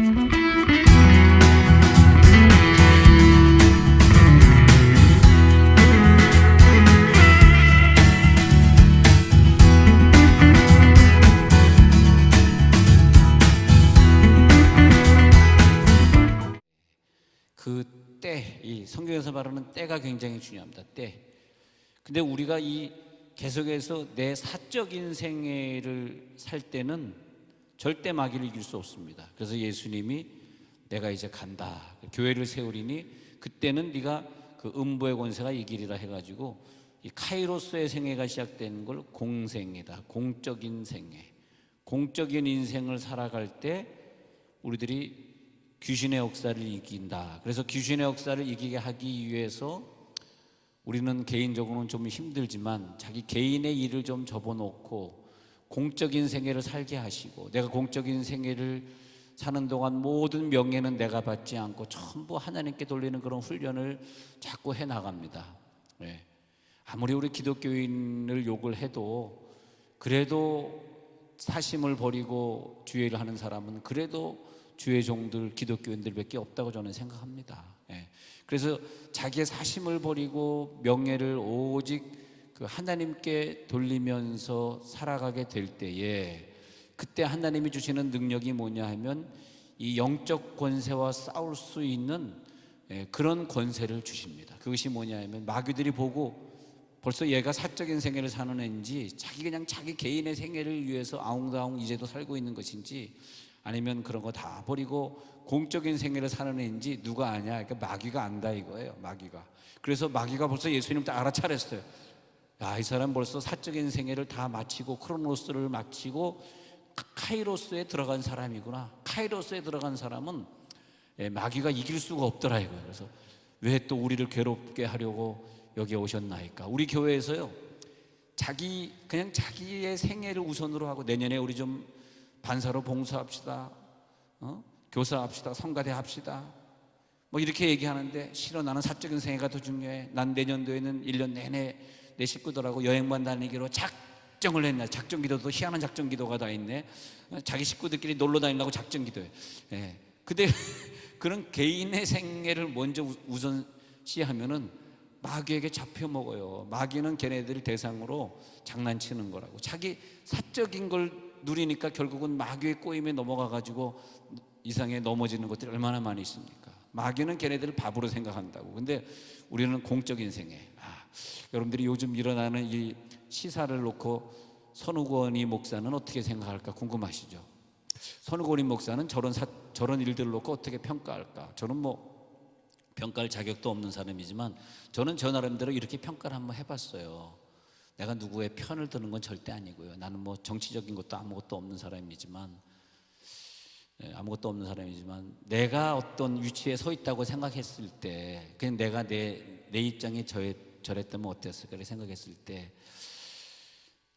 그 때, 이 성경에서 말하는 때가 굉장히 중요합니다. 때. 근데 우리가 이 계속해서 내 사적 인생을 살 때는 절대 마귀를 이길 수 없습니다. 그래서 예수님이 내가 이제 간다, 교회를 세우리니 그때는 네가 그 음부의 권세가 이기리라 해가지고 이 카이로스의 생애가 시작되는 걸 공생이다. 공적인 생애. 공적인 인생을 살아갈 때 우리들이 귀신의 역사를 이긴다. 그래서 귀신의 역사를 이기게 하기 위해서 우리는 개인적으로는 좀 힘들지만 자기 개인의 일을 좀 접어놓고 공적인 생애를 살게 하시고, 내가 공적인 생애를 사는 동안 모든 명예는 내가 받지 않고 전부 하나님께 돌리는 그런 훈련을 자꾸 해나갑니다. 네. 아무리 우리 기독교인을 욕을 해도 그래도 사심을 버리고 주의를 하는 사람은 그래도 주의 종들, 기독교인들밖에 없다고 저는 생각합니다. 예. 그래서 자기의 사심을 버리고 명예를 오직 그 하나님께 돌리면서 살아가게 될 때에, 그때 하나님이 주시는 능력이 뭐냐 하면 이 영적 권세와 싸울 수 있는 그런 권세를 주십니다. 그것이 뭐냐 하면 마귀들이 보고 벌써 얘가 사적인 생애를 사는 애인지 그냥 자기 개인의 생애를 위해서 아웅다웅 이제도 살고 있는 것인지, 아니면 그런 거 다 버리고 공적인 생애를 사는 애인지 누가 아냐? 그러니까 마귀가 안다 이거예요. 마귀가. 그래서 마귀가 벌써 예수님 때 알아차렸어요. 야, 이 사람 벌써 사적인 생애를 다 마치고 크로노스를 마치고 카이로스에 들어간 사람이구나. 카이로스에 들어간 사람은 마귀가 이길 수가 없더라 이거예요. 그래서 왜 또 우리를 괴롭게 하려고 여기 오셨나이까? 우리 교회에서요, 그냥 자기의 생애를 우선으로 하고 내년에 우리 좀 반사로 봉사합시다, 교사합시다, 성가대 합시다, 뭐 이렇게 얘기하는데, 싫어, 나는 사적인 생애가 더 중요해. 난 내년도에는 1년 내내 내 식구들하고 여행만 다니기로 작정을 했네. 작정기도도 희한한 작정기도가 다 있네. 자기 식구들끼리 놀러 다니려고 작정기도해. 예. 근데 그런 개인의 생애를 먼저 우선시하면은 마귀에게 잡혀먹어요. 마귀는 걔네들 대상으로 장난치는 거라고. 자기 사적인 걸 누리니까 결국은 마귀의 꼬임에 넘어가가지고 이상에 넘어지는 것들이 얼마나 많이 있습니까? 마귀는 걔네들을 바보로 생각한다고. 근데 우리는 공적인 생애. 여러분들이 요즘 일어나는 이 시사를 놓고 선우권이 목사는 어떻게 생각할까 궁금하시죠? 선우권이 목사는 저런 일들을 놓고 어떻게 평가할까? 저는 뭐 평가할 자격도 없는 사람이지만 저는 저 나름대로 이렇게 평가를 한번 해봤어요. 내가 누구의 편을 드는 건 절대 아니고요. 나는 뭐 정치적인 것도 아무것도 없는 사람이지만 내가 어떤 위치에 서 있다고 생각했을 때, 그냥 내가 내 입장이 저랬다면 어땠을까 이렇게 생각했을 때,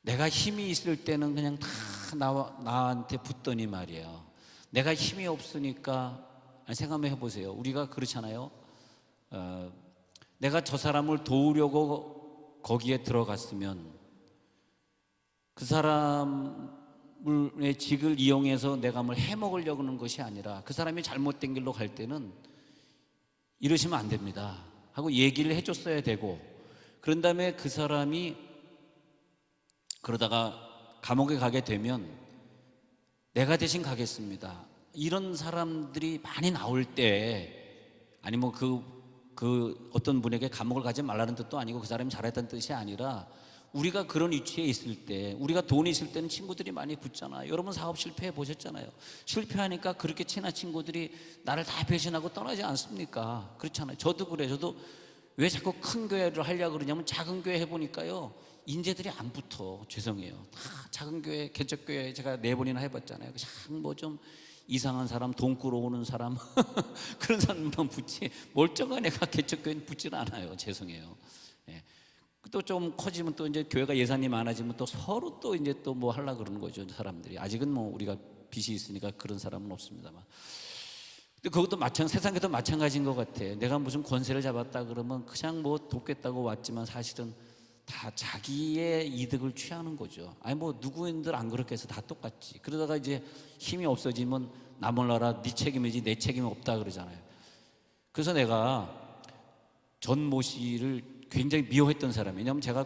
내가 힘이 있을 때는 그냥 다 나한테 붙더니 말이에요. 내가 힘이 없으니까, 생각해 보세요. 우리가 그렇잖아요. 내가 저 사람을 도우려고 거기에 들어갔으면 그 사람의 직을 이용해서 내가 뭘 해먹으려고 하는 것이 아니라, 그 사람이 잘못된 길로 갈 때는 이러시면 안 됩니다 하고 얘기를 해줬어야 되고, 그런 다음에 그 사람이 그러다가 감옥에 가게 되면 내가 대신 가겠습니다, 이런 사람들이 많이 나올 때, 아니면 그 어떤 분에게 감옥을 가지 말라는 뜻도 아니고 그 사람이 잘했다는 뜻이 아니라, 우리가 그런 위치에 있을 때, 우리가 돈이 있을 때는 친구들이 많이 붙잖아요. 여러분 사업 실패해 보셨잖아요. 실패하니까 그렇게 친한 친구들이 나를 다 배신하고 떠나지 않습니까? 그렇잖아요. 저도 그래요. 저도 왜 자꾸 큰 교회를 하려고 그러냐면, 작은 교회 해보니까요, 인재들이 안 붙어. 죄송해요. 다 작은 교회, 개척교회 제가 4번이나 해봤잖아요. 참 뭐 좀 이상한 사람, 돈 끌어오는 사람 그런 사람만 붙지, 멀쩡한 애가 개척교회는 붙질 않아요. 죄송해요. 예. 또 좀 커지면 또 이제 교회가 예산이 많아지면 또 서로 또 이제 또 뭐 하려고 그러는 거죠. 사람들이. 아직은 뭐 우리가 빚이 있으니까 그런 사람은 없습니다만. 근데 그것도 세상에도 마찬가지인 것 같아. 내가 무슨 권세를 잡았다 그러면 그냥 뭐 돕겠다고 왔지만 사실은 다 자기의 이득을 취하는 거죠. 아니 뭐 누구인들 안 그렇게 해서 다 똑같지. 그러다가 이제 힘이 없어지면 나 몰라라 네 책임이지 내 책임이 없다 그러잖아요. 그래서 내가 전모 씨를 굉장히 미워했던 사람이에요. 왜냐하면 제가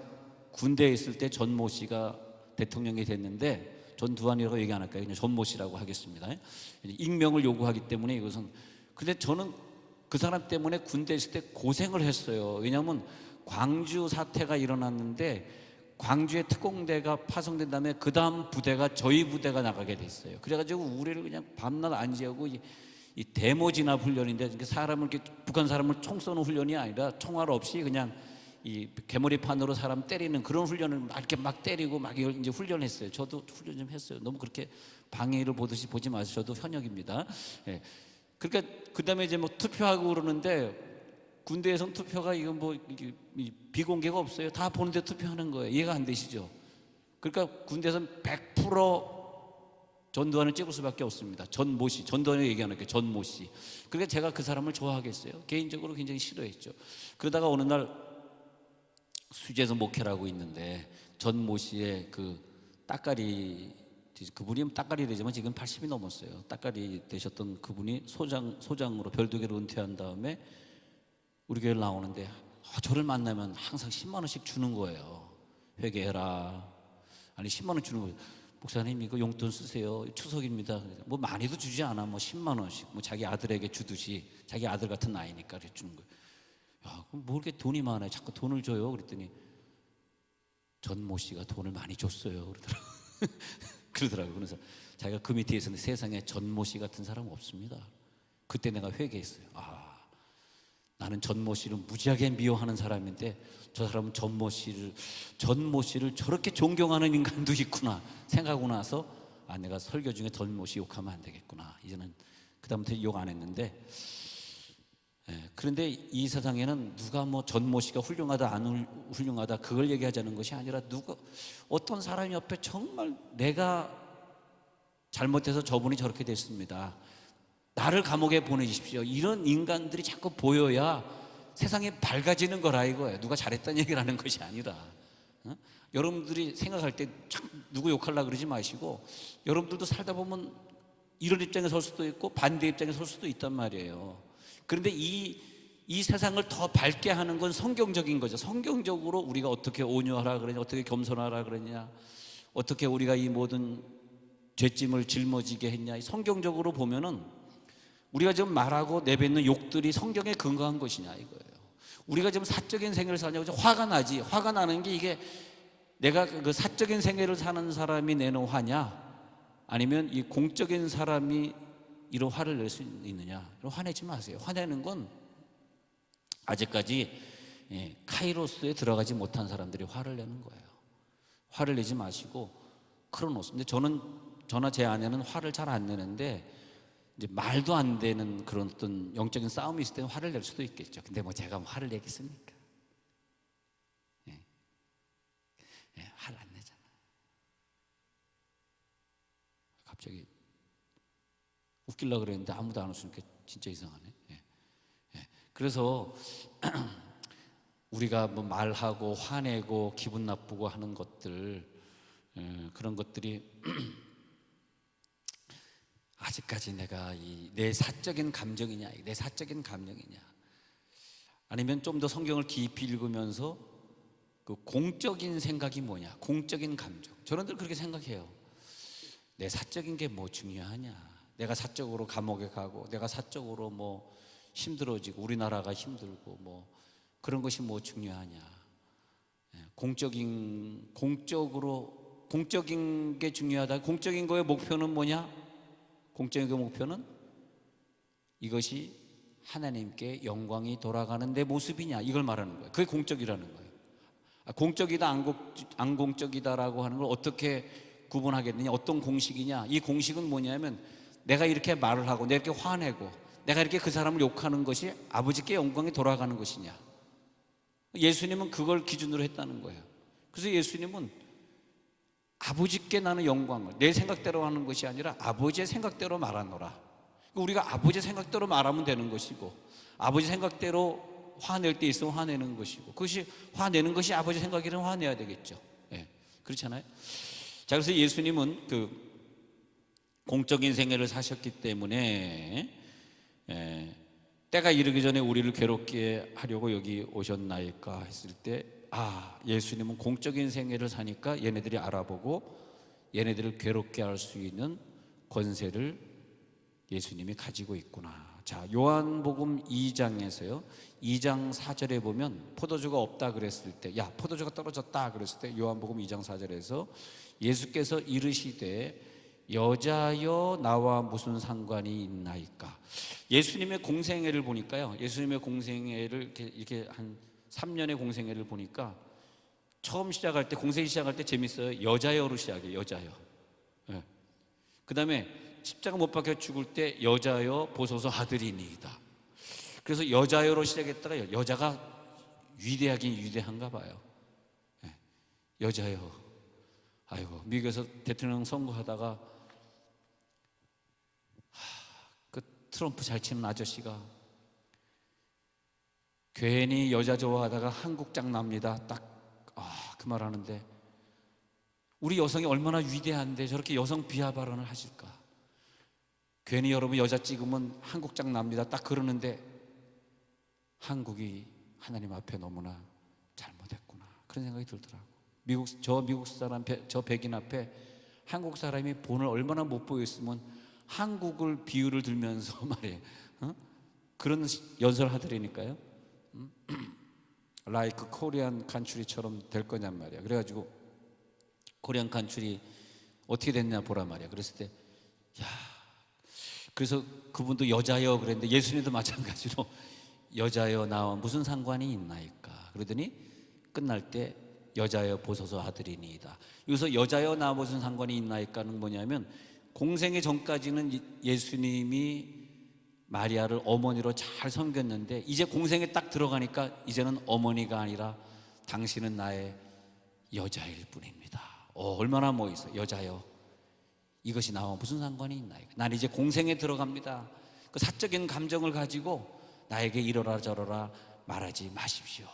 군대에 있을 때 전모 씨가 대통령이 됐는데, 전두환이라고 얘기 안 할까요? 그냥 전모 씨라고 하겠습니다. 익명을 요구하기 때문에 이것은. 근데 저는 그 사람 때문에 군대에 있을 때 고생을 했어요. 왜냐하면 광주 사태가 일어났는데 광주의 특공대가 파송된 다음에 그 다음 부대가 저희 부대가 나가게 됐어요. 그래가지고 우리를 그냥 밤낮 안 지하고 이 데모진압 훈련인데, 사람을 이렇게 북한 사람을 총 쏘는 훈련이 아니라 총알 없이 그냥 이 개머리판으로 사람 때리는 그런 훈련을 막 이렇게 막 때리고 막 이걸 이제 훈련했어요. 저도 훈련 좀 했어요. 너무 그렇게 방해를 보듯이 보지 마세요. 저도 현역입니다. 예. 그러니까 그 다음에 이제 뭐 투표하고 그러는데, 군대에선 투표가 이건 뭐 비공개가 없어요. 다 보는데 투표하는 거예요. 이해가 안 되시죠? 그러니까 군대에선 100% 전두환을 찍을 수밖에 없습니다. 전모 씨, 전두환이 얘기하는 게 전모 씨. 그러니까 제가 그 사람을 좋아하겠어요? 개인적으로 굉장히 싫어했죠. 그러다가 어느 날 수지에서 목회를 하고 있는데 전모 씨의 그 따까리, 그분이 따까리 되지만 지금 80이 넘었어요. 따까리 되셨던 그분이 소장으로 별도계로 은퇴한 다음에 우리 교회를 나오는데 저를 만나면 항상 10만 원씩 주는 거예요. 회개해라. 아니 10만 원 주는 거예요. 목사님 이거 용돈 쓰세요. 추석입니다. 뭐 많이도 주지 않아. 뭐 10만 원씩 뭐 자기 아들에게 주듯이, 자기 아들 같은 나이니까 이렇게 주는 거예요. 야, 그럼 뭐 이렇게 돈이 많아요? 자꾸 돈을 줘요. 그랬더니 전모 씨가 돈을 많이 줬어요. 그러더라고요. 그래서 자기가 그 밑에 있었는데 세상에 전모 씨 같은 사람 없습니다. 그때 내가 회개했어요. 나는 전모 씨를 무지하게 미워하는 사람인데 저 사람은 전모 씨를 저렇게 존경하는 인간도 있구나 생각하고 나서 내가 설교 중에 전모 씨 욕하면 안 되겠구나. 이제는 그다음부터 욕 안 했는데, 그런데 이 세상에는 누가 뭐 전모 씨가 훌륭하다 안 훌륭하다 그걸 얘기하자는 것이 아니라, 어떤 사람 옆에 정말 내가 잘못해서 저분이 저렇게 됐습니다, 나를 감옥에 보내주십시오, 이런 인간들이 자꾸 보여야 세상이 밝아지는 거라 이거예요. 누가 잘했다는 얘기를 하는 것이 아니라. 여러분들이 생각할 때 참 누구 욕하려고 그러지 마시고, 여러분들도 살다 보면 이런 입장에 설 수도 있고 반대 입장에 설 수도 있단 말이에요. 그런데 이 세상을 더 밝게 하는 건 성경적인 거죠. 성경적으로 우리가 어떻게 온유하라 그러냐, 어떻게 겸손하라 그러냐, 어떻게 우리가 이 모든 죄짐을 짊어지게 했냐, 성경적으로 보면은 우리가 지금 말하고 내뱉는 욕들이 성경에 근거한 것이냐 이거예요. 우리가 지금 사적인 생애를 사냐고 화가 나지. 화가 나는 게 이게 내가 그 사적인 생애를 사는 사람이 내는 화냐, 아니면 이 공적인 사람이 이런 화를 낼 수 있느냐. 화내지 마세요. 화내는 건 아직까지 카이로스에 들어가지 못한 사람들이 화를 내는 거예요. 화를 내지 마시고 크로노스. 근데 저나 제 아내는 화를 잘 안 내는데, 이제 말도 안 되는 그런 어떤 영적인 싸움이 있을 때는 화를 낼 수도 있겠죠. 근데 뭐 제가 화를 내겠습니까? 화를 안 내잖아. 갑자기 웃기려고 그랬는데 아무도 안 웃으니까 진짜 이상하네. 그래서 우리가 뭐 말하고 화내고 기분 나쁘고 하는 것들, 그런 것들이 아직까지 내가 내 사적인 감정이냐, 내 사적인 감정이냐, 아니면 좀 더 성경을 깊이 읽으면서 그 공적인 생각이 뭐냐, 공적인 감정. 저는 늘 그렇게 생각해요. 내 사적인 게 뭐 중요하냐, 내가 사적으로 감옥에 가고 내가 사적으로 뭐 힘들어지고 우리나라가 힘들고 뭐 그런 것이 뭐 중요하냐. 공적인 게 중요하다. 공적인 거의 목표는 뭐냐? 공적인 그 목표는 이것이 하나님께 영광이 돌아가는 내 모습이냐, 이걸 말하는 거예요. 그게 공적이라는 거예요. 공적이다 안 공적이다라고 하는 걸 어떻게 구분하겠느냐, 어떤 공식이냐. 이 공식은 뭐냐면, 내가 이렇게 말을 하고 내가 이렇게 화내고 내가 이렇게 그 사람을 욕하는 것이 아버지께 영광이 돌아가는 것이냐. 예수님은 그걸 기준으로 했다는 거예요. 그래서 예수님은 아버지께 나는 영광을 내 생각대로 하는 것이 아니라 아버지의 생각대로 말하노라. 우리가 아버지의 생각대로 말하면 되는 것이고, 아버지 생각대로 화낼 때 있으면 화내는 것이고, 그것이 화내는 것이 아버지 생각이라면 화내야 되겠죠. 그렇잖아요. 자, 그래서 예수님은 공적인 생애를 사셨기 때문에 때가 이르기 전에 우리를 괴롭게 하려고 여기 오셨나이까 했을 때, 예수님은 공적인 생애를 사니까 얘네들이 알아보고 얘네들을 괴롭게 할 수 있는 권세를 예수님이 가지고 있구나. 자, 요한복음 2장에서요 2장 4절에 보면 포도주가 없다 그랬을 때, 포도주가 떨어졌다 그랬을 때 요한복음 2장 4절에서 예수께서 이르시되 여자여 나와 무슨 상관이 있나이까. 예수님의 공생애를 보니까요, 예수님의 공생애를 이렇게 한 3년의 공생애를 보니까 처음 시작할 때, 공생애 시작할 때 재밌어요. 여자여로 시작해요. 여자여. 그 다음에 십자가 못 박혀 죽을 때 여자여 보소서 아들이니이다. 그래서 여자여로 시작했다가 여자가 위대하긴 위대한가 봐요. 여자여. 아이고, 미국에서 대통령 선거하다가 그 트럼프 잘 치는 아저씨가 괜히 여자 좋아하다가 한국장 납니다. 딱 그 말 하는데, 우리 여성이 얼마나 위대한데 저렇게 여성 비하 발언을 하실까. 괜히 여러분 여자 찍으면 한국장 납니다. 딱 그러는데 한국이 하나님 앞에 너무나 잘못했구나, 그런 생각이 들더라고. 미국 사람, 저 백인 앞에 한국 사람이 본을 얼마나 못 보였으면 한국을 비유를 들면서 말이에요. 그런 연설을 하더라니까요. like 코리안 칸츄리처럼 될 거냔 말이야. 그래가지고 코리안 칸츄리 어떻게 됐냐 보란 말이야. 그랬을 때, 그래서 그분도 여자여 그랬는데 예수님도 마찬가지로 여자여 나와 무슨 상관이 있나이까. 그러더니 끝날 때 여자여 보소서 아들이니이다. 여기서 여자여 나와 무슨 상관이 있나이까는 뭐냐면, 공생애 전까지는 예수님이 마리아를 어머니로 잘 섬겼는데 이제 공생에 딱 들어가니까 이제는 어머니가 아니라 당신은 나의 여자일 뿐입니다. 얼마나 멋있어. 여자여, 이것이 나와 무슨 상관이 있나이까. 난 이제 공생에 들어갑니다. 그 사적인 감정을 가지고 나에게 이러라 저러라 말하지 마십시오.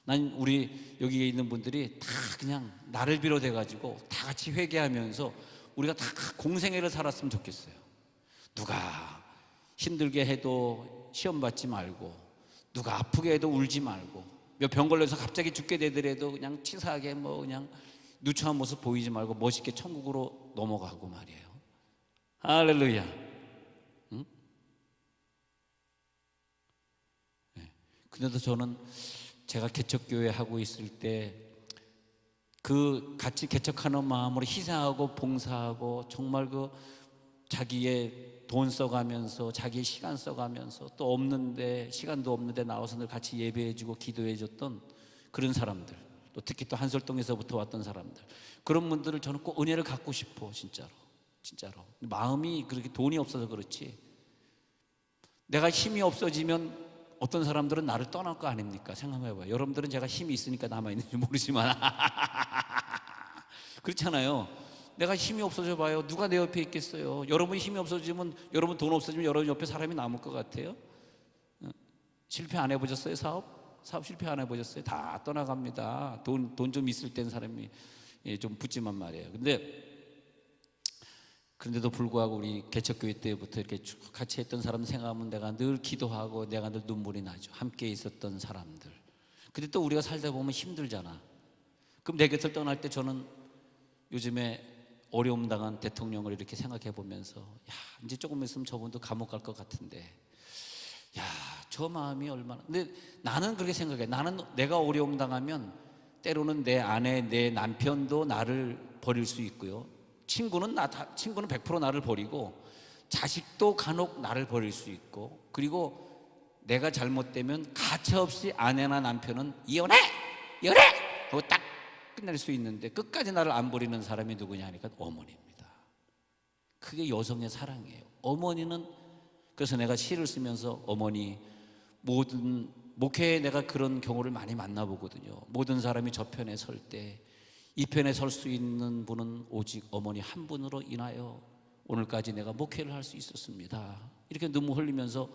난 우리 여기에 있는 분들이 다 그냥 나를 비롯해 가지고 다 같이 회개하면서 우리가 다 공생애를 살았으면 좋겠어요. 누가 힘들게 해도 시험 받지 말고, 누가 아프게 해도 울지 말고, 몇 병 걸려서 갑자기 죽게 되더라도 그냥 치사하게 그냥 누추한 모습 보이지 말고 멋있게 천국으로 넘어가고 말이에요. 할렐루야. 응? 근데도 저는 제가 개척교회 하고 있을 때 그 같이 개척하는 마음으로 희생하고 봉사하고 정말 그 자기의 돈 써가면서 자기의 시간 써가면서 또 없는데 시간도 없는데 나와서 늘 같이 예배해주고 기도해줬던 그런 사람들, 또 특히 또 한솔동에서부터 왔던 사람들, 그런 분들을 저는 꼭 은혜를 갖고 싶어. 진짜로 마음이 그렇게 돈이 없어서 그렇지, 내가 힘이 없어지면 어떤 사람들은 나를 떠날 거 아닙니까? 생각해봐요. 여러분들은 제가 힘이 있으니까 남아있는지 모르지만 그렇잖아요. 내가 힘이 없어져 봐요. 누가 내 옆에 있겠어요? 여러분이 힘이 없어지면, 여러분 돈 없어지면 여러분 옆에 사람이 남을 것 같아요? 실패 안 해보셨어요? 사업 실패 안 해보셨어요? 다 떠나갑니다. 돈 좀 있을 땐 사람이 좀 붙지만 말이에요. 그런데도 불구하고 우리 개척교회 때부터 이렇게 쭉 같이 했던 사람 생각하면 내가 늘 기도하고 내가 늘 눈물이 나죠. 함께 있었던 사람들. 근데 또 우리가 살다 보면 힘들잖아. 그럼 내 곁을 떠날 때 저는 요즘에 어려움 당한 대통령을 이렇게 생각해 보면서, 이제 조금 있으면 저분도 감옥 갈 것 같은데, 저 마음이 얼마나. 근데 나는 그렇게 생각해. 나는 내가 어려움 당하면 때로는 내 아내, 내 남편도 나를 버릴 수 있고요. 친구는 100% 나를 버리고, 자식도 간혹 나를 버릴 수 있고, 그리고 내가 잘못되면 가차없이 아내나 남편은 이혼해 하고 딱 끝낼 수 있는데, 끝까지 나를 안 버리는 사람이 누구냐 하니까 어머니입니다. 그게 여성의 사랑이에요. 어머니는, 그래서 내가 시를 쓰면서 어머니, 모든 목회에 내가 그런 경우를 많이 만나보거든요. 모든 사람이 저 편에 설 때 이 편에 설 수 있는 분은 오직 어머니 한 분으로 인하여 오늘까지 내가 목회를 할 수 있었습니다. 이렇게 눈물 흘리면서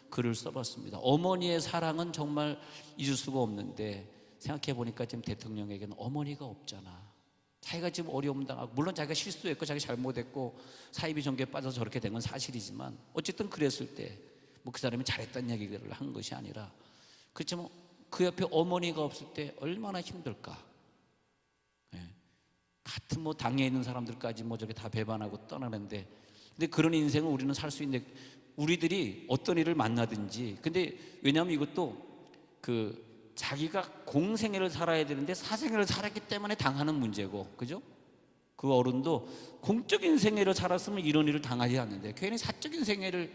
글을 써봤습니다. 어머니의 사랑은 정말 잊을 수가 없는데, 생각해 보니까 지금 대통령에게는 어머니가 없잖아. 자기가 지금 어려움 당하고, 물론 자기가 실수했고 자기 잘못했고 사이비 종교에 빠져서 저렇게 된 건 사실이지만, 어쨌든 그랬을 때 뭐 그 사람이 잘했다는 얘기를 한 것이 아니라, 그렇지만 그 옆에 어머니가 없을 때 얼마나 힘들까. 예. 같은 뭐 당에 있는 사람들까지 뭐 저게 다 배반하고 떠나는데, 근데 그런 인생을 우리는 살 수 있는데, 우리들이 어떤 일을 만나든지, 근데 왜냐하면 이것도 자기가 공생애를 살아야 되는데 사생애를 살았기 때문에 당하는 문제고, 그죠? 그 어른도 공적인 생애를 살았으면 이런 일을 당하지 않는데 괜히 사적인 생애를,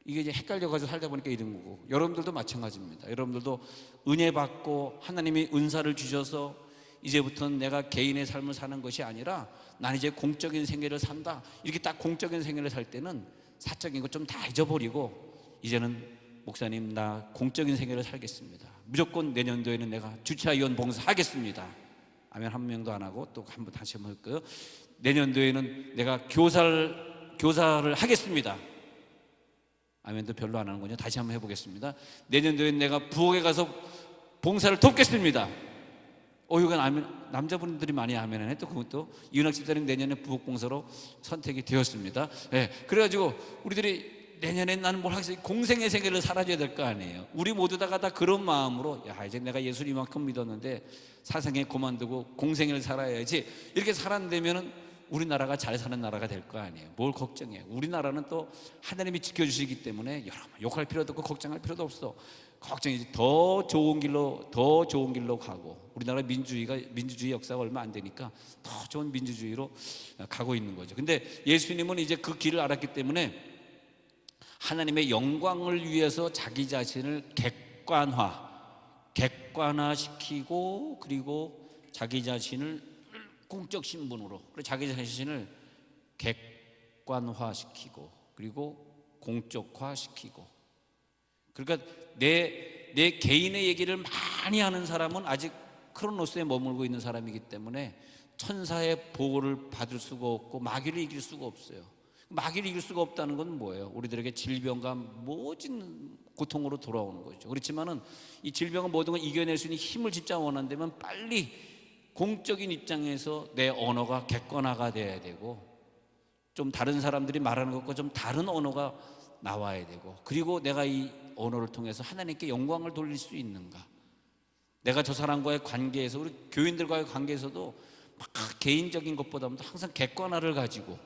이게 이제 헷갈려가지고 살다 보니까 이런 거고, 여러분들도 마찬가지입니다. 여러분들도 은혜 받고 하나님이 은사를 주셔서 이제부터는 내가 개인의 삶을 사는 것이 아니라 난 이제 공적인 생애를 산다, 이렇게 딱 공적인 생애를 살 때는 사적인 것 좀 다 잊어버리고, 이제는 목사님 나 공적인 생애를 살겠습니다, 무조건 내년도에는 내가 주차위원 봉사하겠습니다. 아멘. 한 명도 안 하고 또 한번 다시 한번 할까요? 내년도에는 내가 교사를 하겠습니다. 아멘도 별로 안 하는군요. 다시 한번 해보겠습니다. 내년도에는 내가 부엌에 가서 봉사를 돕겠습니다. 이건 아멘, 남자분들이 많이 아멘하네. 또 그것도 이은학 집사님 내년에 부엌 봉사로 선택이 되었습니다. 네, 그래가지고 우리들이 내년엔 나는 뭘 하겠어요? 공생의 세계를 살아줘야 될 거 아니에요. 우리 모두 다 그런 마음으로, 야 이제 내가 예수를 이만큼 믿었는데 사생애 그만두고 공생애를 살아야지, 이렇게 살았다면은 우리나라가 잘 사는 나라가 될 거 아니에요. 뭘 걱정해. 우리나라는 또 하나님이 지켜주시기 때문에 여러분 욕할 필요도 없고 걱정할 필요도 없어. 걱정이지. 더 좋은 길로 가고, 우리나라 민주주의 역사가 얼마 안 되니까 더 좋은 민주주의로 가고 있는 거죠. 근데 예수님은 이제 그 길을 알았기 때문에 하나님의 영광을 위해서 자기 자신을 객관화시키고, 그리고 자기 자신을 공적 신분으로, 그리고 자기 자신을 객관화시키고, 그리고 공적화시키고. 그러니까 내 개인의 얘기를 많이 하는 사람은 아직 크로노스에 머물고 있는 사람이기 때문에 천사의 보호를 받을 수가 없고 마귀를 이길 수가 없어요. 마귀를 이길 수가 없다는 건 뭐예요? 우리들에게 질병과 모진 고통으로 돌아오는 거죠. 그렇지만은 이 질병은 모든 걸 이겨낼 수 있는 힘을 진짜 원한다면 빨리 공적인 입장에서 내 언어가 객관화가 돼야 되고, 좀 다른 사람들이 말하는 것과 좀 다른 언어가 나와야 되고, 그리고 내가 이 언어를 통해서 하나님께 영광을 돌릴 수 있는가. 내가 저 사람과의 관계에서, 우리 교인들과의 관계에서도 막 개인적인 것보다는 항상 객관화를 가지고,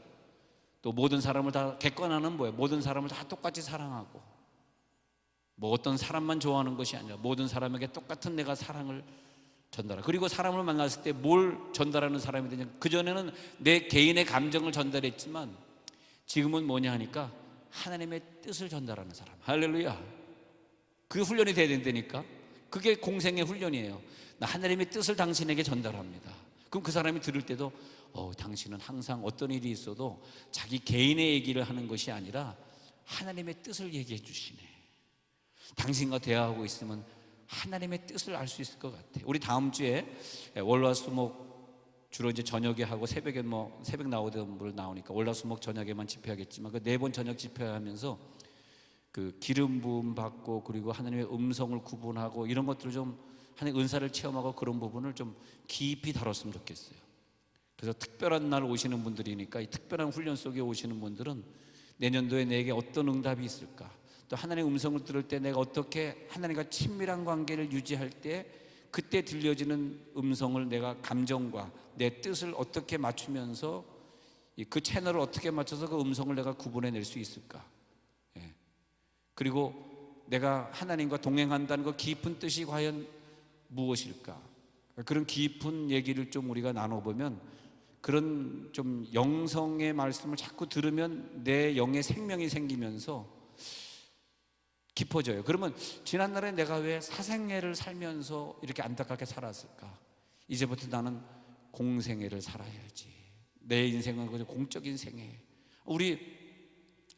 또 모든 사람을 다, 객관화는 뭐예요? 모든 사람을 다 똑같이 사랑하고, 뭐 어떤 사람만 좋아하는 것이 아니라 모든 사람에게 똑같은 내가 사랑을 전달하고, 그리고 사람을 만났을 때 뭘 전달하는 사람이 되냐, 그전에는 내 개인의 감정을 전달했지만 지금은 뭐냐 하니까 하나님의 뜻을 전달하는 사람. 할렐루야. 그 훈련이 돼야 된다니까. 그게 공생의 훈련이에요. 나 하나님의 뜻을 당신에게 전달합니다. 그럼 그 사람이 들을 때도 당신은 항상 어떤 일이 있어도 자기 개인의 얘기를 하는 것이 아니라 하나님의 뜻을 얘기해 주시네. 당신과 대화하고 있으면 하나님의 뜻을 알 수 있을 것 같아요. 우리 다음 주에 월화수목 주로 이제 저녁에 하고 새벽에 새벽 나오던 분 나오니까 월화수목 저녁에만 집회하겠지만 그 4번 저녁 집회하면서 그 기름 부음 받고, 그리고 하나님의 음성을 구분하고, 이런 것들을 좀 하나님의 은사를 체험하고, 그런 부분을 좀 깊이 다뤘으면 좋겠어요. 그래서 특별한 날 오시는 분들이니까 이 특별한 훈련 속에 오시는 분들은 내년도에 내게 어떤 응답이 있을까, 또 하나님의 음성을 들을 때 내가 어떻게 하나님과 친밀한 관계를 유지할 때 그때 들려지는 음성을 내가 감정과 내 뜻을 어떻게 맞추면서 그 채널을 어떻게 맞춰서 그 음성을 내가 구분해낼 수 있을까. 그리고 내가 하나님과 동행한다는 그 깊은 뜻이 과연 무엇일까. 그런 깊은 얘기를 좀 우리가 나눠보면, 그런 좀 영성의 말씀을 자꾸 들으면 내 영의 생명이 생기면서 깊어져요. 그러면 지난날에 내가 왜 사생애를 살면서 이렇게 안타깝게 살았을까? 이제부터 나는 공생애를 살아야지. 내 인생은 그저 공적인 생애. 우리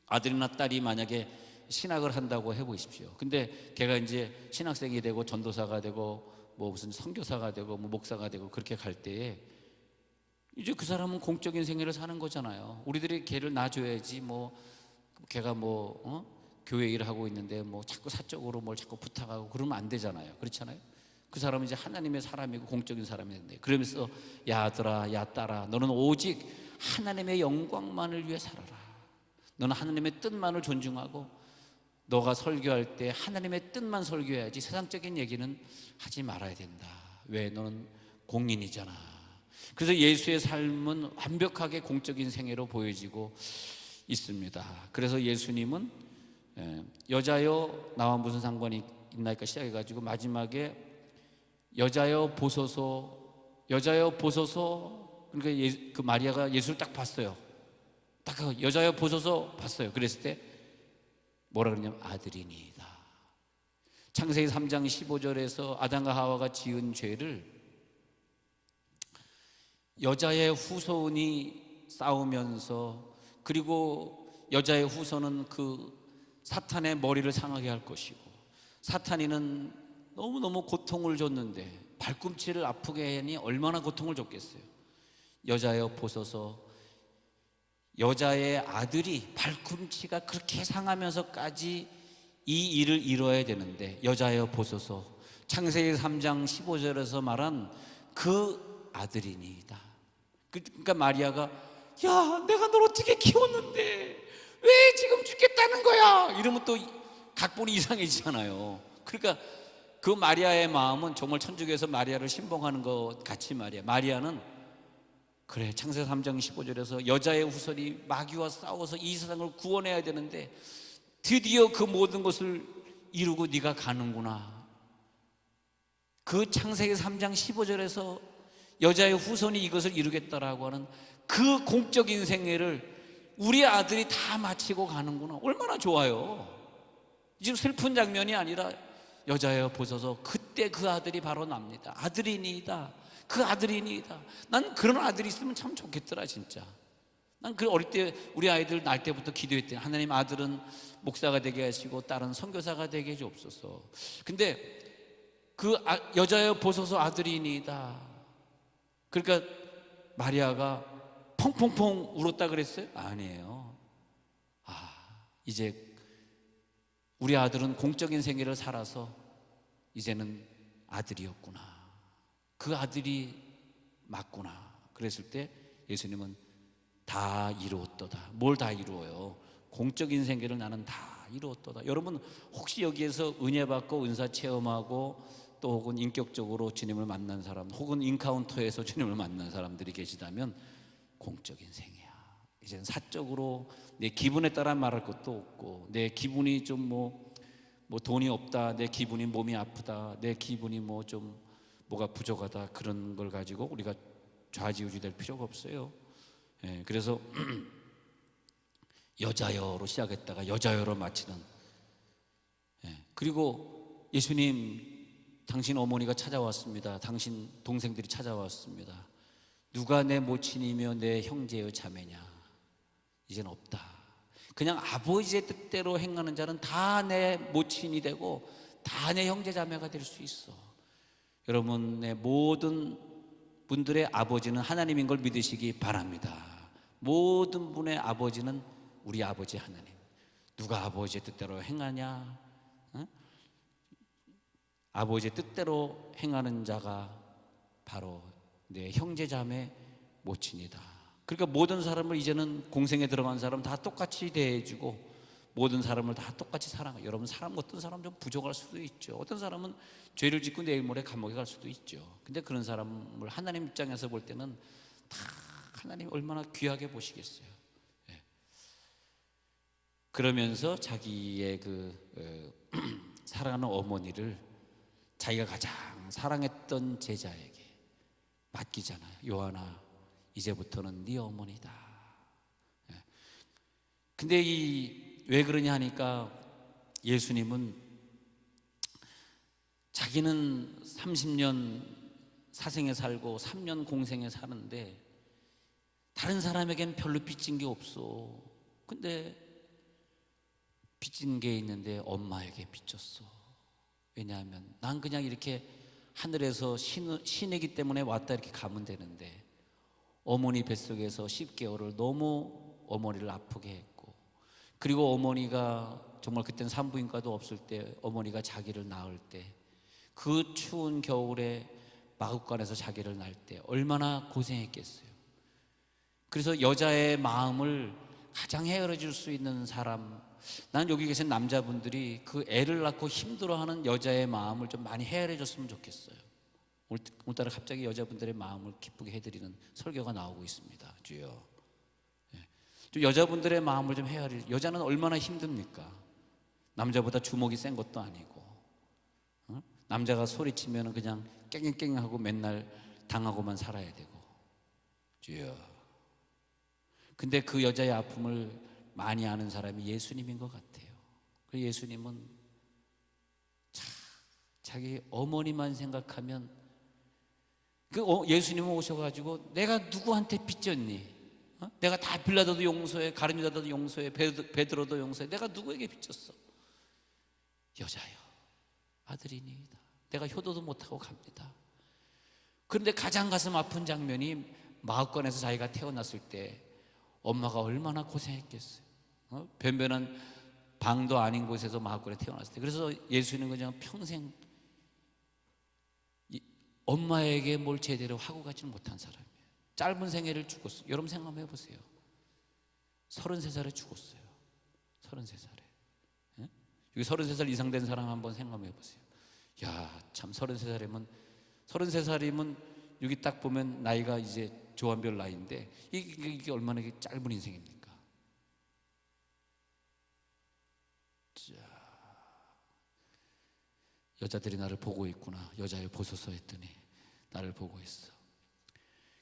아들이나 딸이 만약에 신학을 한다고 해보십시오. 근데 걔가 이제 신학생이 되고 전도사가 되고 뭐 무슨 선교사가 되고 뭐 목사가 되고 그렇게 갈 때에 이제 그 사람은 공적인 생애를 사는 거잖아요. 우리들이 걔를 놔줘야지. 뭐 걔가 교회 일을 하고 있는데 뭐 자꾸 사적으로 뭘 자꾸 부탁하고 그러면 안 되잖아요. 그렇잖아요. 그 사람은 이제 하나님의 사람이고 공적인 사람인데, 그러면서 야 아들아, 야 딸아, 너는 오직 하나님의 영광만을 위해 살아라. 너는 하나님의 뜻만을 존중하고 너가 설교할 때 하나님의 뜻만 설교해야지 세상적인 얘기는 하지 말아야 된다. 왜? 너는 공인이잖아. 그래서 예수의 삶은 완벽하게 공적인 생애로 보여지고 있습니다. 그래서 예수님은 여자여 나와 무슨 상관이 있나이까 시작해가지고 마지막에 여자여 보소서, 여자여 보소서. 그러니까 그 마리아가 예수를 딱 봤어요. 딱 여자여 보소서 봤어요. 그랬을 때 뭐라 그러냐면 아들이니이다. 창세기 3장 15절에서 아담과 하와가 지은 죄를 여자의 후손이 싸우면서, 그리고 여자의 후손은 그 사탄의 머리를 상하게 할 것이고, 사탄이는 너무너무 고통을 줬는데 발꿈치를 아프게 하니 얼마나 고통을 줬겠어요. 여자여 보소서, 여자의 아들이 발꿈치가 그렇게 상하면서까지 이 일을 이뤄야 되는데, 여자여 보소서, 창세기 3장 15절에서 말한 그 아들이니이다. 그러니까 마리아가 야 내가 널 어떻게 키웠는데 왜 지금 죽겠다는 거야 이러면 또 각본이 이상해지잖아요. 그러니까 그 마리아의 마음은 정말 천주교에서 마리아를 신봉하는 것 같이 말이야. 마리아는 그래, 창세기 3장 15절에서 여자의 후손이 마귀와 싸워서 이 세상을 구원해야 되는데 드디어 그 모든 것을 이루고 네가 가는구나. 그 창세기 3장 15절에서 여자의 후손이 이것을 이루겠다라고 하는 그 공적인 생애를 우리 아들이 다 마치고 가는구나. 얼마나 좋아요. 지금 슬픈 장면이 아니라 여자여 보소서, 그때 그 아들이 바로 납니다. 아들이니이다. 그 아들이니이다. 난 그런 아들이 있으면 참 좋겠더라 진짜. 난 그 어릴 때 우리 아이들 날 때부터 기도했더니 하나님 아들은 목사가 되게 하시고 딸은 선교사가 되게 해주옵소서. 근데 그 여자여 보소서 아들이니이다. 그러니까 마리아가 펑펑펑 울었다 그랬어요? 아니에요. 이제 우리 아들은 공적인 생애를 살아서 이제는 아들이었구나. 그 아들이 맞구나. 그랬을 때 예수님은 다 이루었도다. 뭘 다 이루어요? 공적인 생애를 나는 다 이루었도다. 여러분 혹시 여기에서 은혜 받고 은사 체험하고 또 혹은 인격적으로 주님을 만난 사람, 혹은 인카운터에서 주님을 만난 사람들이 계시다면 공적인 생애야. 이제는 사적으로 내 기분에 따라 말할 것도 없고, 내 기분이 좀 뭐 돈이 없다, 내 기분이 몸이 아프다, 내 기분이 뭐가 부족하다, 그런 걸 가지고 우리가 좌지우지 될 필요가 없어요. 그래서 여자여로 시작했다가 여자여로 마치는. 그리고 예수님, 당신 어머니가 찾아왔습니다. 당신 동생들이 찾아왔습니다. 누가 내 모친이며 내 형제여 자매냐? 이젠 없다. 그냥 아버지의 뜻대로 행하는 자는 다 내 모친이 되고 다 내 형제 자매가 될 수 있어. 여러분의 모든 분들의 아버지는 하나님인 걸 믿으시기 바랍니다. 모든 분의 아버지는 우리 아버지 하나님. 누가 아버지의 뜻대로 행하냐? 아버지의 뜻대로 행하는 자가 바로 내 형제 자매 모친이다. 그러니까 모든 사람을, 이제는 공생에 들어간 사람 다 똑같이 대해주고 모든 사람을 다 똑같이 사랑해. 여러분, 어떤 사람 좀 부족할 수도 있죠. 어떤 사람은 죄를 짓고 내일 모레 감옥에 갈 수도 있죠. 근데 그런 사람을 하나님 입장에서 볼 때는 다 하나님 얼마나 귀하게 보시겠어요. 그러면서 자기의 사랑하는 어머니를 자기가 가장 사랑했던 제자에게 맡기잖아요. 요한아, 이제부터는 네 어머니다. 근데 왜 그러냐 하니까 예수님은 자기는 30년 사생에 살고 3년 공생에 사는데 다른 사람에겐 별로 빚진 게 없어. 근데 빚진 게 있는데 엄마에게 빚졌어. 왜냐하면 난 그냥 이렇게 하늘에서 신이기 때문에 왔다 이렇게 가면 되는데 어머니 뱃속에서 10개월을 너무 어머니를 아프게 했고, 그리고 어머니가 정말 그때는 산부인과도 없을 때 어머니가 자기를 낳을 때 그 추운 겨울에 마구간에서 자기를 날 때 얼마나 고생했겠어요. 그래서 여자의 마음을 가장 헤아려 줄 수 있는 사람, 난 여기 계신 남자분들이 그 애를 낳고 힘들어하는 여자의 마음을 좀 많이 헤아려 줬으면 좋겠어요. 오늘따라 갑자기 여자분들의 마음을 기쁘게 해드리는 설교가 나오고 있습니다. 주여, 좀 여자분들의 마음을 좀 헤아려. 여자는 얼마나 힘듭니까? 남자보다 주먹이 센 것도 아니고, 남자가 소리치면 그냥 깽깽깽하고 맨날 당하고만 살아야 되고. 주여. 근데 그 여자의 아픔을 많이 아는 사람이 예수님인 것 같아요. 그 예수님은 자기 어머니만 생각하면, 예수님은 오셔가지고 내가 누구한테 빚졌니? 내가 다 빌라도도 용서해, 가룟유다도 용서해, 베드로도 용서해. 내가 누구에게 빚졌어? 여자요, 아들이니이다. 내가 효도도 못하고 갑니다. 그런데 가장 가슴 아픈 장면이 마을관에서 자기가 태어났을 때 엄마가 얼마나 고생했겠어요. 변변한 방도 아닌 곳에서 마을관에 태어났을 때. 그래서 예수님은 그냥 평생 엄마에게 뭘 제대로 하고 가지는 못한 사람이에요. 짧은 생애를 죽었어요. 여러분 생각 한번 해보세요. 33살에 죽었어요. 33살에. 여기 33살 이상 된 사람 한번 생각해 보세요. 야, 참 33살이면 여기 딱 보면 나이가 이제 조한별 나이인데 이게 얼마나 짧은 인생입니까? 자, 여자들이 나를 보고 있구나. 여자여 보소서 했더니 나를 보고 있어.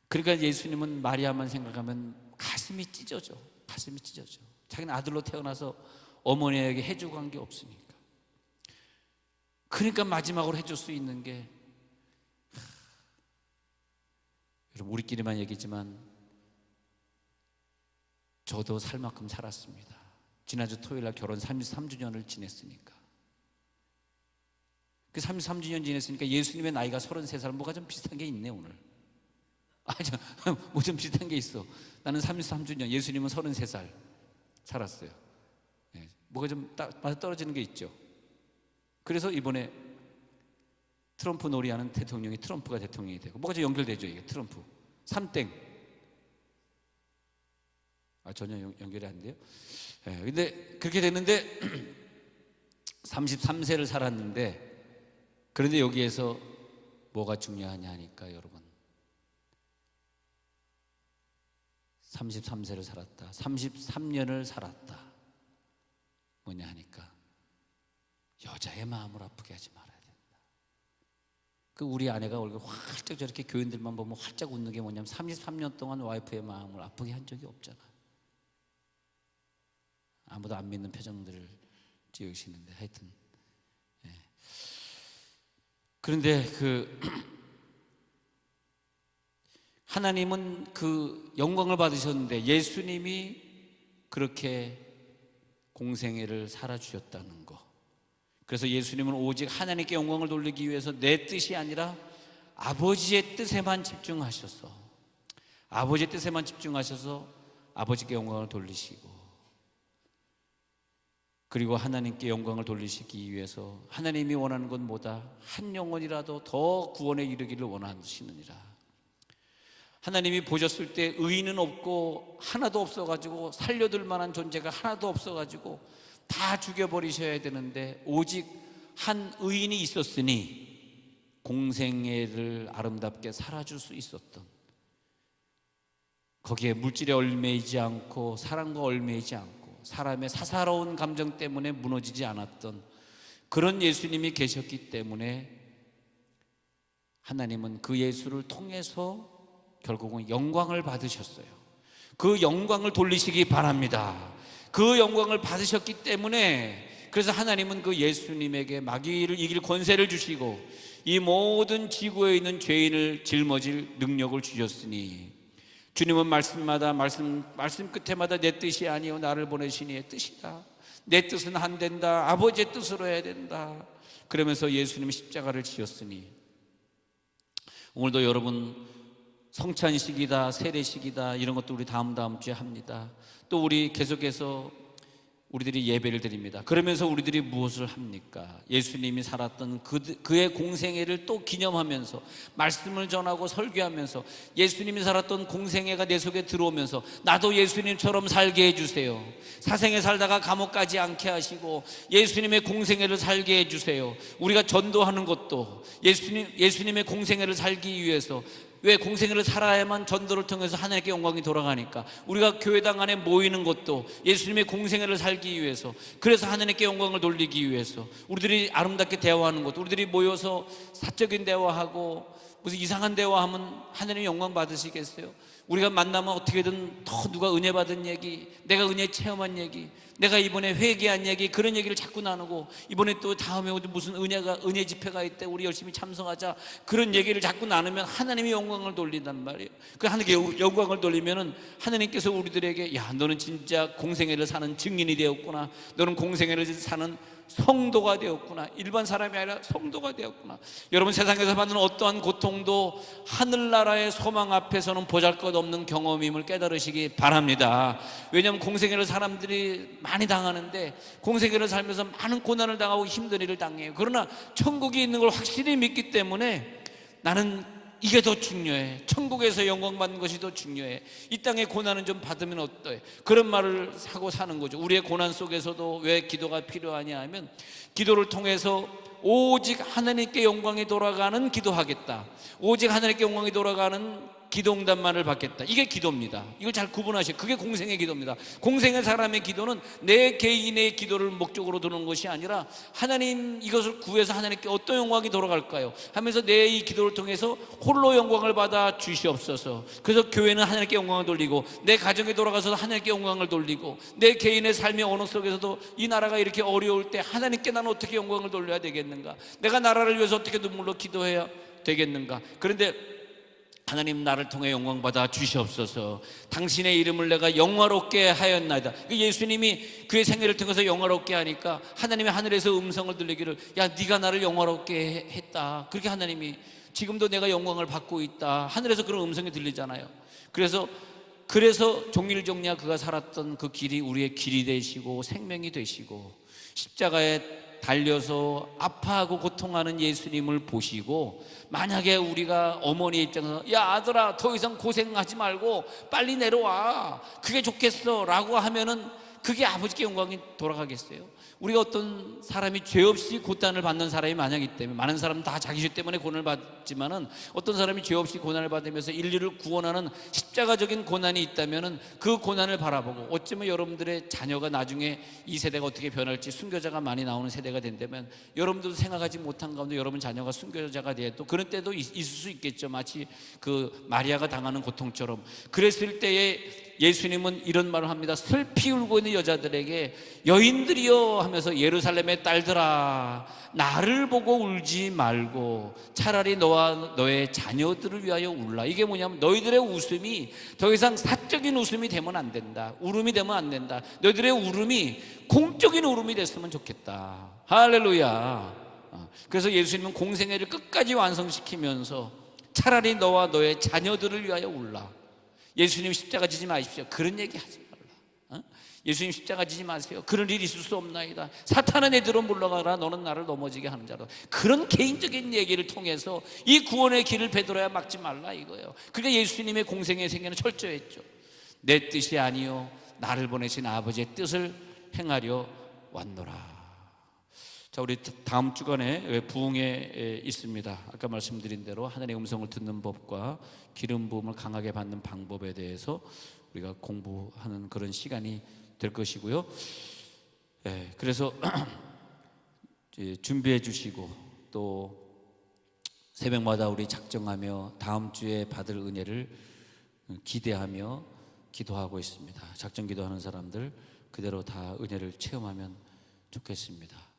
그러니까 예수님은 마리아만 생각하면 가슴이 찢어져. 가슴이 찢어져. 자기는 아들로 태어나서 어머니에게 해주고 간 게 없으니까. 그러니까 마지막으로 해줄 수 있는 게, 여러분 우리끼리만 얘기지만 저도 살 만큼 살았습니다. 지난주 토요일 날 결혼 33주년을 지냈으니까. 그 33주년 지냈으니까 예수님의 나이가 33살, 뭐가 좀 비슷한 게 있네 오늘. 뭐 좀 비슷한 게 있어. 나는 33주년, 예수님은 33살 살았어요. 뭐가 좀 맞아 떨어지는 게 있죠. 그래서 이번에 트럼프 놀이하는 대통령이 트럼프가 대통령이 되고, 뭐가 좀 연결되죠. 이게 트럼프 3땡. 전혀 연결이 안 돼요. 근데 그렇게 됐는데 33세를 살았는데, 그런데 여기에서 뭐가 중요하냐 하니까, 여러분 33세를 살았다, 33년을 살았다. 뭐냐 하니까 여자의 마음을 아프게 하지 말아야 된다. 그 우리 아내가 얼굴 활짝, 저렇게 교인들만 보면 활짝 웃는 게 뭐냐면 33년 동안 와이프의 마음을 아프게 한 적이 없잖아. 아무도 안 믿는 표정들을 지으시는데 하여튼, 그런데 하나님은 그 영광을 받으셨는데 예수님이 그렇게 공생애를 살아주셨다는 거. 그래서 예수님은 오직 하나님께 영광을 돌리기 위해서 내 뜻이 아니라 아버지의 뜻에만 집중하셔서, 아버지의 뜻에만 집중하셔서 아버지께 영광을 돌리시고, 그리고 하나님께 영광을 돌리시기 위해서 하나님이 원하는 건 뭐다? 한 영혼이라도 더 구원에 이르기를 원하시느니라. 하나님이 보셨을 때 의인은 없고 하나도 없어가지고, 살려둘 만한 존재가 하나도 없어가지고 다 죽여버리셔야 되는데 오직 한 의인이 있었으니 공생애를 아름답게 살아줄 수 있었던, 거기에 물질에 얽매이지 않고 사랑과 얽매이지 않고 사람의 사사로운 감정 때문에 무너지지 않았던 그런 예수님이 계셨기 때문에 하나님은 그 예수를 통해서 결국은 영광을 받으셨어요. 그 영광을 돌리시기 바랍니다. 그 영광을 받으셨기 때문에, 그래서 하나님은 그 예수님에게 마귀를 이길 권세를 주시고 이 모든 지구에 있는 죄인을 짊어질 능력을 주셨으니, 주님은 말씀마다 말씀 끝에마다 내 뜻이 아니요 나를 보내신 이의 뜻이다, 내 뜻은 안 된다, 아버지의 뜻으로 해야 된다, 그러면서 예수님이 십자가를 지었으니, 오늘도 여러분 성찬식이다, 세례식이다, 이런 것도 우리 다음 주에 합니다. 또 우리 계속해서 우리들이 예배를 드립니다. 그러면서 우리들이 무엇을 합니까? 예수님이 살았던 그의 공생애를 또 기념하면서 말씀을 전하고 설교하면서 예수님이 살았던 공생애가 내 속에 들어오면서 나도 예수님처럼 살게 해주세요. 사생에 살다가 감옥 가지 않게 하시고 예수님의 공생애를 살게 해주세요. 우리가 전도하는 것도 예수님의 공생애를 살기 위해서, 왜 공생애를 살아야만 전도를 통해서 하나님께 영광이 돌아가니까, 우리가 교회당 안에 모이는 것도 예수님의 공생애를 살기 위해서, 그래서 하나님께 영광을 돌리기 위해서, 우리들이 아름답게 대화하는 것도, 우리들이 모여서 사적인 대화하고 무슨 이상한 대화하면 하나님 영광 받으시겠어요? 우리가 만나면 어떻게든 더 누가 은혜 받은 얘기, 내가 은혜 체험한 얘기, 내가 이번에 회개한 얘기, 그런 얘기를 자꾸 나누고, 이번에 또 다음에 무슨 은혜 집회가 있대, 우리 열심히 참석하자, 그런 얘기를 자꾸 나누면 하나님이 영광을 돌린단 말이에요. 그 하나님께 영광을 돌리면은 하나님께서 우리들에게, 야, 너는 진짜 공생애를 사는 증인이 되었구나, 너는 공생애를 사는 성도가 되었구나, 일반 사람이 아니라 성도가 되었구나. 여러분, 세상에서 받는 어떠한 고통도 하늘나라의 소망 앞에서는 보잘것없는 경험임을 깨달으시기 바랍니다. 왜냐하면 공생애를 사람들이 많이 당하는데, 공생애를 살면서 많은 고난을 당하고 힘든 일을 당해요. 그러나 천국이 있는 걸 확실히 믿기 때문에 나는 이게 더 중요해, 천국에서 영광 받는 것이 더 중요해, 이 땅의 고난은 좀 받으면 어때, 그런 말을 하고 사는 거죠. 우리의 고난 속에서도 왜 기도가 필요하냐 하면, 기도를 통해서 오직 하나님께 영광이 돌아가는 기도하겠다, 오직 하나님께 영광이 돌아가는 기도응답만을 받겠다, 이게 기도입니다. 이걸 잘 구분하셔요. 그게 공생의 기도입니다. 공생의 사람의 기도는 내 개인의 기도를 목적으로 두는 것이 아니라, 하나님 이것을 구해서 하나님께 어떤 영광이 돌아갈까요 하면서 내 이 기도를 통해서 홀로 영광을 받아 주시옵소서. 그래서 교회는 하나님께 영광을 돌리고, 내 가정에 돌아가서 하나님께 영광을 돌리고, 내 개인의 삶의 언어 속에서도 이 나라가 이렇게 어려울 때 하나님께 나는 어떻게 영광을 돌려야 되겠는가, 내가 나라를 위해서 어떻게 눈물로 기도해야 되겠는가. 그런데 하나님, 나를 통해 영광 받아 주시옵소서. 당신의 이름을 내가 영화롭게 하였나이다. 예수님이 그의 생애를 통해서 영화롭게 하니까 하나님이 하늘에서 음성을 들리기를, 야, 네가 나를 영화롭게 했다. 그렇게 하나님이, 지금도 내가 영광을 받고 있다, 하늘에서 그런 음성이 들리잖아요. 그래서 종일종냐 그가 살았던 그 길이 우리의 길이 되시고 생명이 되시고, 십자가에 달려서 아파하고 고통하는 예수님을 보시고, 만약에 우리가 어머니의 입장에서, 야, 아들아, 더 이상 고생하지 말고 빨리 내려와, 그게 좋겠어 라고 하면은 그게 아버지께 영광이 돌아가겠어요? 우리가 어떤 사람이 죄 없이 고난을 받는 사람이 만약에 있다면, 많은 사람은 다 자기 죄 때문에 고난을 받지만은, 어떤 사람이 죄 없이 고난을 받으면서 인류를 구원하는 십자가적인 고난이 있다면은 그 고난을 바라보고, 어쩌면 여러분들의 자녀가 나중에 이 세대가 어떻게 변할지, 순교자가 많이 나오는 세대가 된다면, 여러분들도 생각하지 못한 가운데 여러분 자녀가 순교자가 돼도 그런 때도 있을 수 있겠죠. 마치 그 마리아가 당하는 고통처럼. 그랬을 때에 예수님은 이런 말을 합니다. 슬피 울고 있는 여자들에게, 여인들이여 하면서, 예루살렘의 딸들아, 나를 보고 울지 말고 차라리 너와 너의 자녀들을 위하여 울라. 이게 뭐냐면, 너희들의 웃음이 더 이상 사적인 웃음이 되면 안 된다, 울음이 되면 안 된다. 너희들의 울음이 공적인 울음이 됐으면 좋겠다. 할렐루야. 그래서 예수님은 공생애를 끝까지 완성시키면서, 차라리 너와 너의 자녀들을 위하여 울라. 예수님 십자가 지지 마십시오, 그런 얘기 하지 말라. 예수님 십자가 지지 마세요, 그런 일이 있을 수 없나이다. 사탄은 내 뒤로 물러가라, 너는 나를 넘어지게 하는 자로. 그런 개인적인 얘기를 통해서 이 구원의 길을 베들어야 막지 말라 이거예요. 그러니까 예수님의 공생의 생애는 철저했죠. 내 뜻이 아니요 나를 보내신 아버지의 뜻을 행하려 왔노라. 자, 우리 다음 주간에 부흥에 있습니다. 아까 말씀드린 대로 하나님의 음성을 듣는 법과 기름 부음을 강하게 받는 방법에 대해서 우리가 공부하는 그런 시간이 될 것이고요. 그래서 준비해 주시고, 또 새벽마다 우리 작정하며 다음 주에 받을 은혜를 기대하며 기도하고 있습니다. 작정 기도하는 사람들 그대로 다 은혜를 체험하면 좋겠습니다.